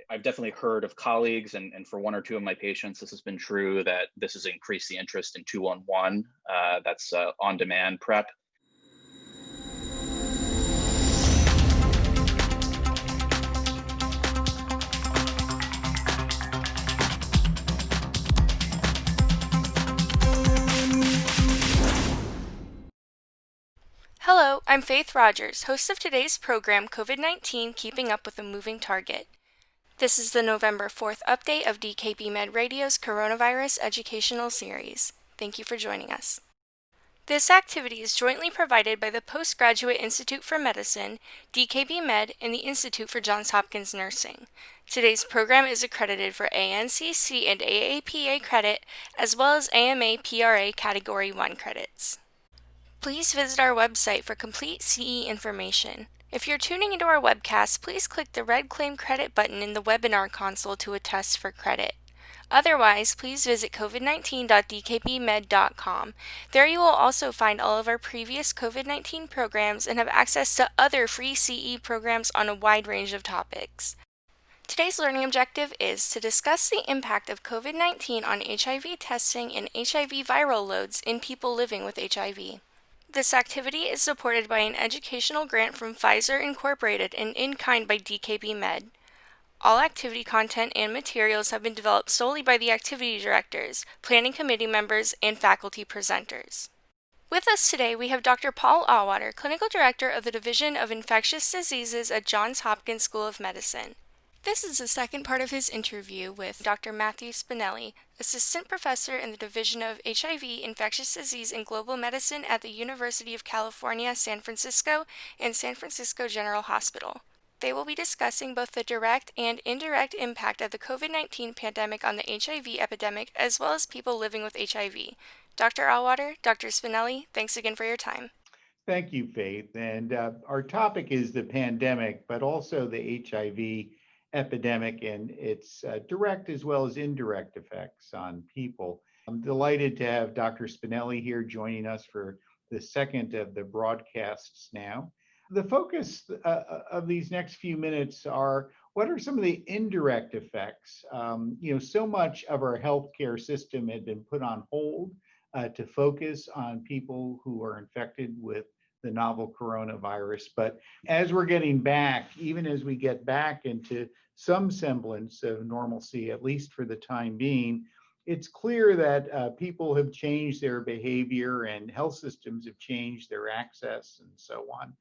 I've definitely heard of colleagues, and for one or two of my patients, this has been true that this has increased the interest in 211. That's on-demand prep. Hello, I'm Faith Rogers, host of today's program, COVID-19 Keeping Up with a Moving Target. This is the November 4th update of DKB Med Radio's Coronavirus Educational Series. Thank you for joining us. This activity is jointly provided by the Postgraduate Institute for Medicine, DKB Med, and the Institute for Johns Hopkins Nursing. Today's program is accredited for ANCC and AAPA credit, as well as AMA PRA Category 1 credits. Please visit our website for complete CE information. If you're tuning into our webcast, please click the red Claim Credit button in the webinar console to attest for credit. Otherwise, please visit covid19.dkbmed.com. There you will also find all of our previous COVID-19 programs and have access to other free CE programs on a wide range of topics. Today's learning objective is to discuss the impact of COVID-19 on HIV testing and HIV viral loads in people living with HIV. This activity is supported by an educational grant from Pfizer Incorporated and in kind by DKB Med. All activity content and materials have been developed solely by the activity directors, planning committee members, and faculty presenters. With us today, we have Dr. Paul Auwaerter, Clinical Director of the Division of Infectious Diseases at Johns Hopkins School of Medicine. This is the second part of his interview with Dr. Matthew Spinelli, Assistant Professor in the Division of HIV, Infectious Disease, and Global Medicine at the University of California, San Francisco, and San Francisco General Hospital. They will be discussing both the direct and indirect impact of the COVID-19 pandemic on the HIV epidemic, as well as people living with HIV. Dr. Auwaerter, Dr. Spinelli, thanks again for your time. Thank you, Faith. And our topic is the pandemic, but also the HIV epidemic and its direct as well as indirect effects on people. I'm delighted to have Dr. Spinelli here joining us for the second of the broadcasts now. The focus of these next few minutes are what are some of the indirect effects? So much of our healthcare system had been put on hold to focus on people who are infected with the novel coronavirus. But as we're getting back, even as we get back into some semblance of normalcy, at least for the time being, it's clear that people have changed their behavior and health systems have changed their access and so on.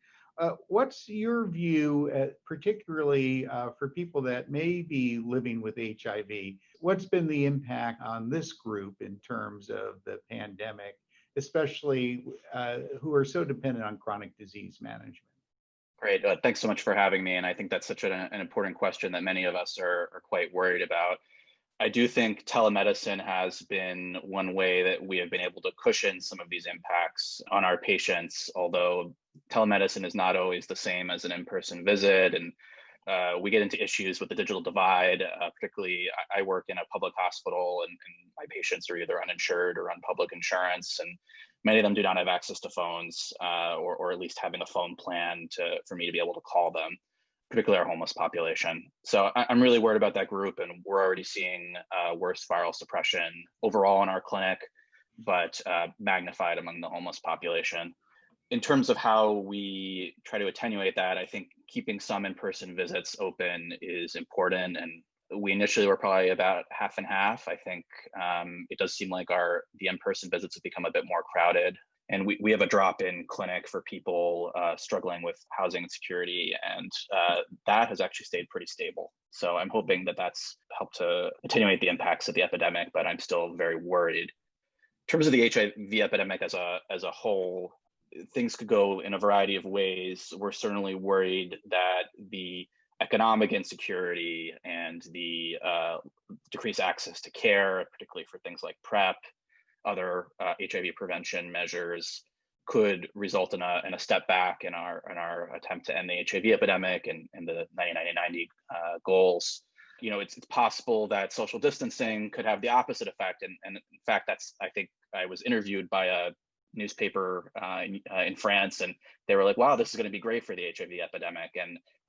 What's your view, particularly for people that may be living with HIV? What's been the impact on this group in terms of the pandemic, especially who are so dependent on chronic disease management? Great. Thanks so much for having me. And I think that's such an important question that many of us are quite worried about. I do think telemedicine has been one way that we have been able to cushion some of these impacts on our patients, although telemedicine is not always the same as an in-person visit. And we get into issues with the digital divide, particularly I work in a public hospital and my patients are either uninsured or on public insurance. And many of them do not have access to phones or at least having a phone plan for me to be able to call them, particularly our homeless population. So I'm really worried about that group, and we're already seeing worse viral suppression overall in our clinic, but magnified among the homeless population. In terms of how we try to attenuate that, I think keeping some in-person visits open is important. And we initially were probably about half and half. I think it does seem like the in-person visits have become a bit more crowded. And we have a drop in clinic for people struggling with housing insecurity, and that has actually stayed pretty stable. So I'm hoping that that's helped to attenuate the impacts of the epidemic, but I'm still very worried. In terms of the HIV epidemic as a whole, things could go in a variety of ways. We're certainly worried that the economic insecurity and the decreased access to care, particularly for things like PrEP, other HIV prevention measures, could result in a step back in our attempt to end the HIV epidemic and the 90-90-90 goals. It's possible that social distancing could have the opposite effect. And in fact, I think I was interviewed by a newspaper in France, and they were like, "Wow, this is going to be great for the HIV epidemic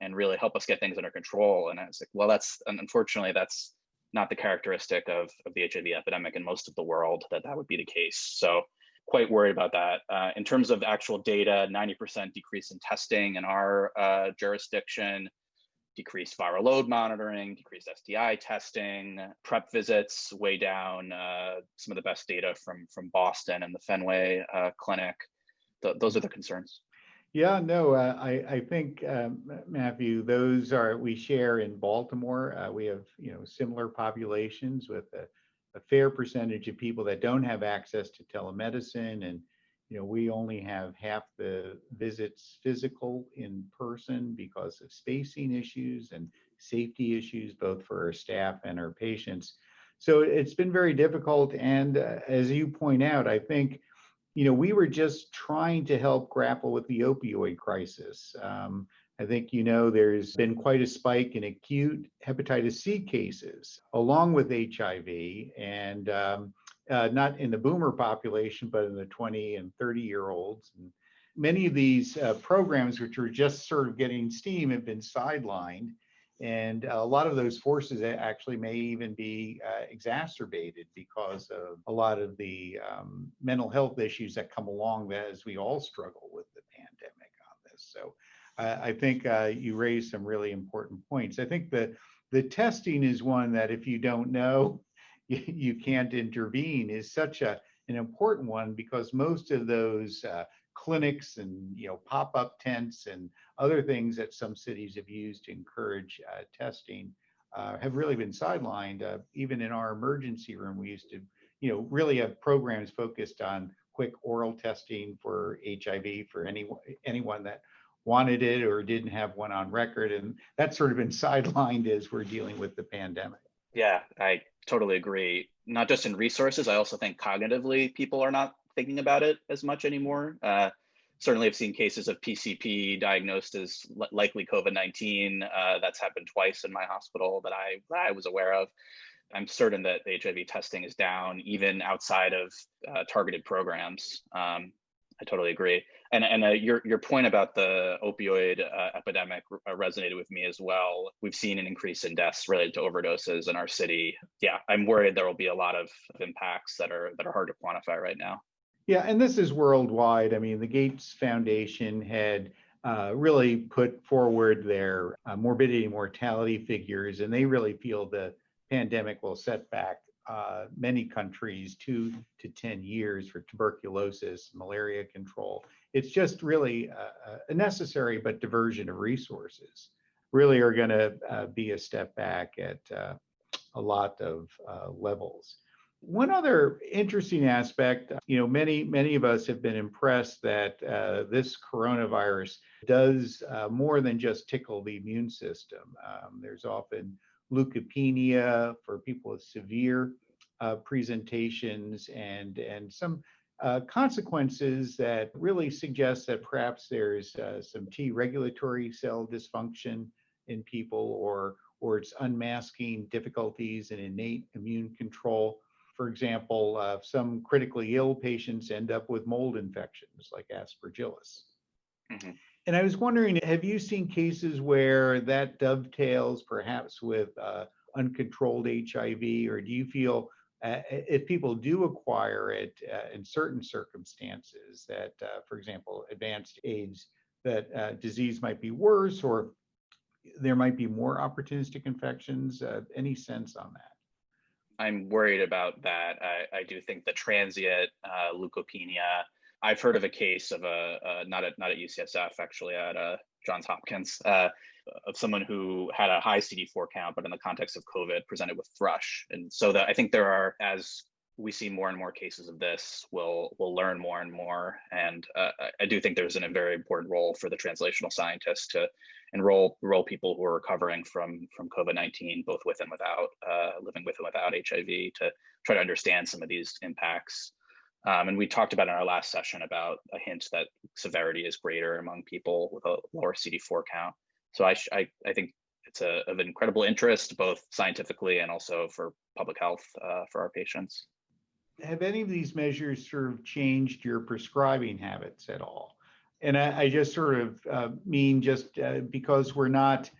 and really help us get things under control." And I was like, "Well, unfortunately that's not the characteristic of the HIV epidemic in most of the world, that would be the case." So quite worried about that. In terms of actual data, 90% decrease in testing in our jurisdiction, decreased viral load monitoring, decreased STI testing, PrEP visits way down. Some of the best data from Boston and the Fenway Clinic. Those are the concerns. Yeah, no, I think, Matthew, those are, we share in Baltimore. We have, similar populations with a fair percentage of people that don't have access to telemedicine. And, we only have half the visits physical in person because of spacing issues and safety issues, both for our staff and our patients. So it's been very difficult. And as you point out, I think, we were just trying to help grapple with the opioid crisis. I think, there's been quite a spike in acute hepatitis C cases along with HIV, and not in the boomer population, but in the 20 and 30-year-olds. And many of these programs, which are just sort of getting steam, have been sidelined. And a lot of those forces actually may even be exacerbated because of a lot of the mental health issues that come along as we all struggle with the pandemic on this. So I think you raised some really important points. I think that the testing is one that, if you don't know, you can't intervene, is such an important one, because most of those clinics and pop-up tents and other things that some cities have used to encourage testing have really been sidelined. Even in our emergency room, we used to really have programs focused on quick oral testing for HIV for anyone that wanted it or didn't have one on record, and that's sort of been sidelined as we're dealing with the pandemic. Yeah, I totally agree. Not just in resources, I also think cognitively people are not thinking about it as much anymore. Certainly, I've seen cases of PCP diagnosed as likely COVID-19. That's happened twice in my hospital that I was aware of. I'm certain that the HIV testing is down, even outside of targeted programs. I totally agree. And your point about the opioid epidemic resonated with me as well. We've seen an increase in deaths related to overdoses in our city. Yeah, I'm worried there will be a lot of impacts that are hard to quantify right now. Yeah, and this is worldwide. I mean, the Gates Foundation had really put forward their morbidity and mortality figures, and they really feel the pandemic will set back many countries 2 to 10 years for tuberculosis, malaria control. It's just really a necessary but diversion of resources. Really are going to be a step back at a lot of levels. One other interesting aspect, many of us have been impressed that this coronavirus does more than just tickle the immune system. There's often leukopenia for people with severe presentations and some consequences that really suggest that perhaps there's some T regulatory cell dysfunction in people, or it's unmasking difficulties in innate immune control. For example, some critically ill patients end up with mold infections like Aspergillus. Mm-hmm. And I was wondering, have you seen cases where that dovetails perhaps with uncontrolled HIV, or do you feel if people do acquire it in certain circumstances that, for example, advanced AIDS, that disease might be worse, or there might be more opportunistic infections? Any sense on that? I'm worried about that. I do think the transient leukopenia. I've heard of a case of not at UCSF, actually at Johns Hopkins, of someone who had a high CD4 count, but in the context of COVID presented with thrush. And so I think there are, as we see more and more cases of this, we'll learn more and more. And I do think there's a very important role for the translational scientists to enroll people who are recovering from COVID-19, both with and without, living with and without HIV, to try to understand some of these impacts. And we talked about in our last session about a hint that severity is greater among people with a lower CD4 count. So I think it's of incredible interest, both scientifically and also for public health for our patients. have any of these measures sort of changed your prescribing habits at all? And I just sort of mean just because we're not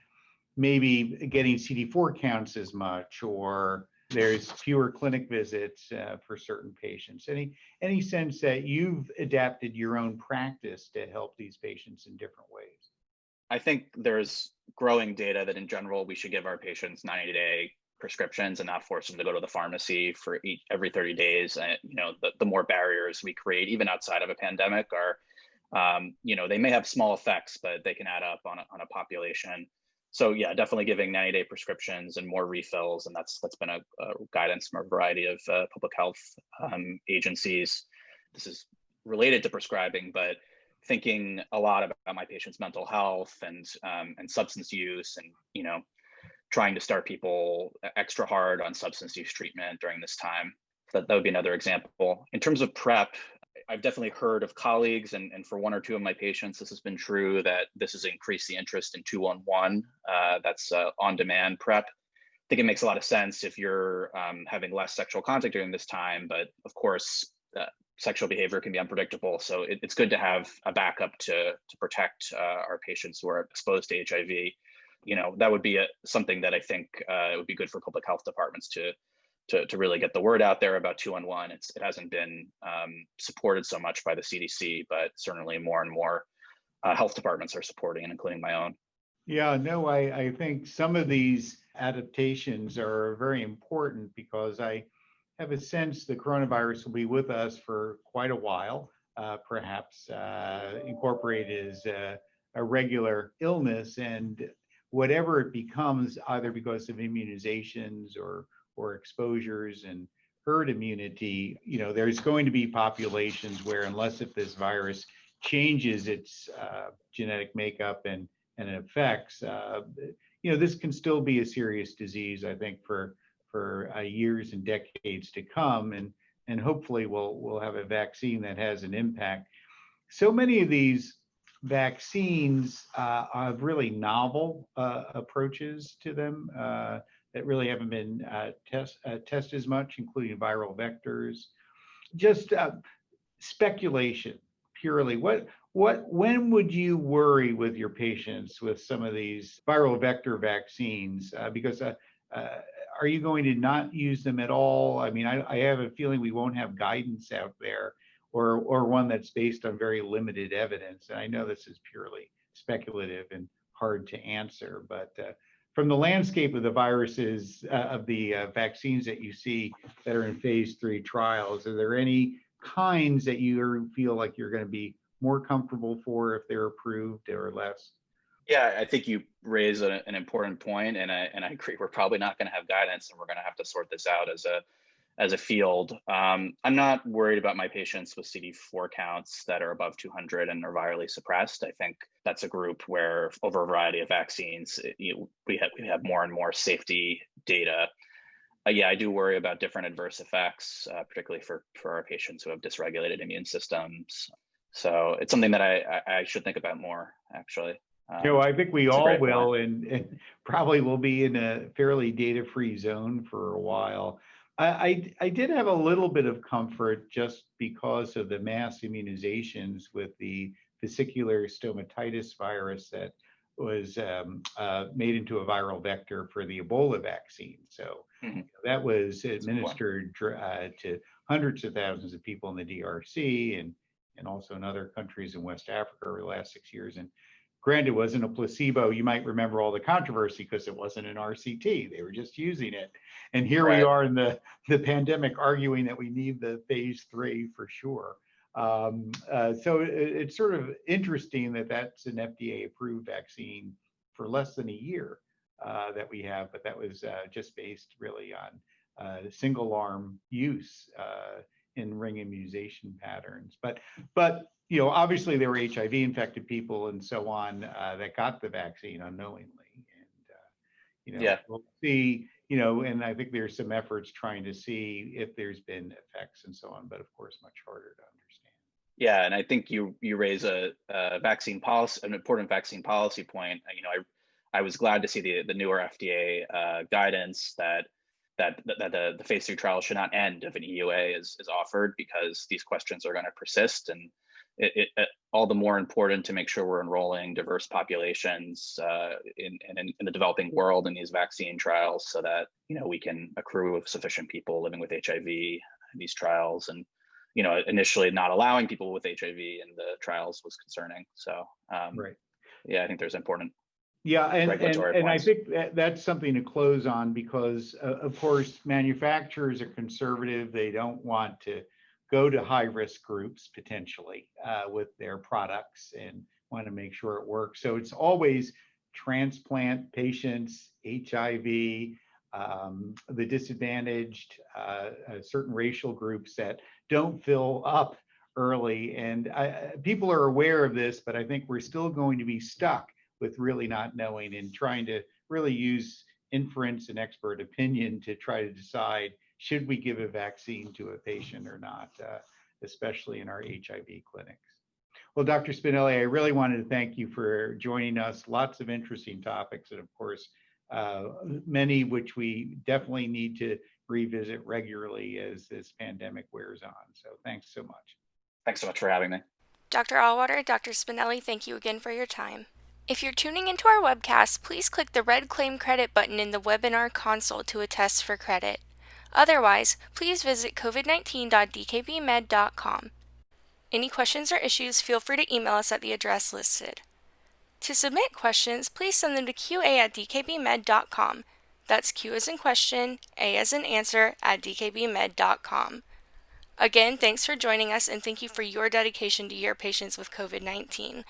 maybe getting CD4 counts as much, or there's fewer clinic visits for certain patients. Any sense that you've adapted your own practice to help these patients in different ways? I think there's growing data that in general, we should give our patients 90-day prescriptions and not force them to go to the pharmacy for every 30 days. And, the more barriers we create, even outside of a pandemic, are, they may have small effects, but they can add up on a population. So yeah, definitely giving 90-day prescriptions and more refills. And that's been a guidance from a variety of public health agencies. This is related to prescribing, but thinking a lot about my patients' mental health and substance use, and trying to start people extra hard on substance use treatment during this time. That would be another example. In terms of PrEP, I've definitely heard of colleagues, and for one or two of my patients, this has been true, that this has increased the interest in 211. That's on-demand PrEP. I think it makes a lot of sense if you're having less sexual contact during this time, but of course, sexual behavior can be unpredictable. So it's good to have a backup to protect our patients who are exposed to HIV. That would be something that I think it would be good for public health departments to really get the word out there about 211. It hasn't been supported so much by the CDC, but certainly more and more health departments are supporting it, including my own. Yeah, no, I think some of these adaptations are very important because I have a sense the coronavirus will be with us for quite a while, perhaps incorporated as a regular illness, and whatever it becomes, either because of immunizations or exposures and herd immunity, there's going to be populations where, unless if this virus changes its genetic makeup and effects, this can still be a serious disease, I think, for years and decades to come, and hopefully we'll have a vaccine that has an impact. So many of these vaccines have really novel approaches to them that really haven't been tested as much, including viral vectors. Just speculation purely. When would you worry with your patients with some of these viral vector vaccines? Because are you going to not use them at all? I mean, I have a feeling we won't have guidance out there, or one that's based on very limited evidence. And I know this is purely speculative and hard to answer, but from the landscape of the viruses, of the vaccines that you see that are in phase 3 trials, are there any kinds that you feel like you're going to be more comfortable for if they're approved, or less? Yeah, I think you raise an important point, and I agree. We're probably not going to have guidance, and we're going to have to sort this out as a field. I'm not worried about my patients with CD4 counts that are above 200 and are virally suppressed. I think that's a group where, over a variety of vaccines, we have more and more safety data. Yeah, I do worry about different adverse effects, particularly for our patients who have dysregulated immune systems. So it's something that I should think about more, actually. I think we all will, point. and probably will be in a fairly data-free zone for a while. I did have a little bit of comfort just because of the mass immunizations with the vesicular stomatitis virus that was made into a viral vector for the Ebola vaccine. So that was administered to hundreds of thousands of people in the DRC and also in other countries in West Africa over the last 6 years. And granted, it wasn't a placebo. You might remember all the controversy because it wasn't an RCT. They were just using it. And here we are in the pandemic arguing that we need the phase 3 for sure. So it's sort of interesting that that's an FDA approved vaccine for less than a year that we have, but that was just based really on single arm use in ring immunization patterns. But obviously there were HIV infected people and so on that got the vaccine unknowingly. And, we'll see, and I think there's some efforts trying to see if there's been effects and so on, but of course, much harder to understand. Yeah, and I think you raise a vaccine policy, an important vaccine policy point. I was glad to see the newer FDA guidance that the phase 3 trial should not end if an EUA is offered, because these questions are going to persist, and it all the more important to make sure we're enrolling diverse populations in the developing world in these vaccine trials, so that we can accrue sufficient people living with HIV in these trials. And initially not allowing people with HIV in the trials was concerning. So right. Yeah, I think there's important and regulatory I points. think that's something to close on, because of course manufacturers are conservative. They don't want to go to high risk groups potentially with their products, and want to make sure it works. So it's always transplant patients, HIV, the disadvantaged, certain racial groups that don't fill up early. And people are aware of this, but I think we're still going to be stuck with really not knowing, and trying to really use inference and expert opinion to try to decide, should we give a vaccine to a patient or not, especially in our HIV clinics. Well, Dr. Spinelli, I really wanted to thank you for joining us. Lots of interesting topics, and of course, many which we definitely need to revisit regularly as this pandemic wears on. So thanks so much. Thanks so much for having me. Dr. Auwaerter, Dr. Spinelli, thank you again for your time. If you're tuning into our webcast, please click the red Claim Credit button in the webinar console to attest for credit. Otherwise, please visit covid19.dkbmed.com. Any questions or issues, feel free to email us at the address listed. To submit questions, please send them to qa@dkbmed.com. That's Q as in question, A as in answer, @dkbmed.com. Again, thanks for joining us, and thank you for your dedication to your patients with COVID-19.